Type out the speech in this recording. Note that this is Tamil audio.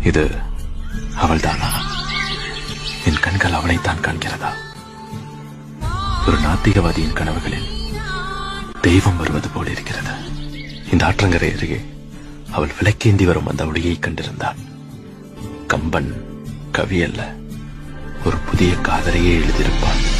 இது அவள்தானா? என் கண்கள் அவளைத்தான் காண்கிறதா? ஒரு நாத்திகவாதியின் கனவுகளில் தெய்வம் வருவது போல இருக்கிறது. இந்த ஆற்றங்கரை அருகே அவள் விளக்கேந்தி வரும் அந்த ஒளியை கண்டிருந்தாள். கம்பன் கவி அல்ல, ஒரு புதிய காதலையே எழுதியிருப்பான்.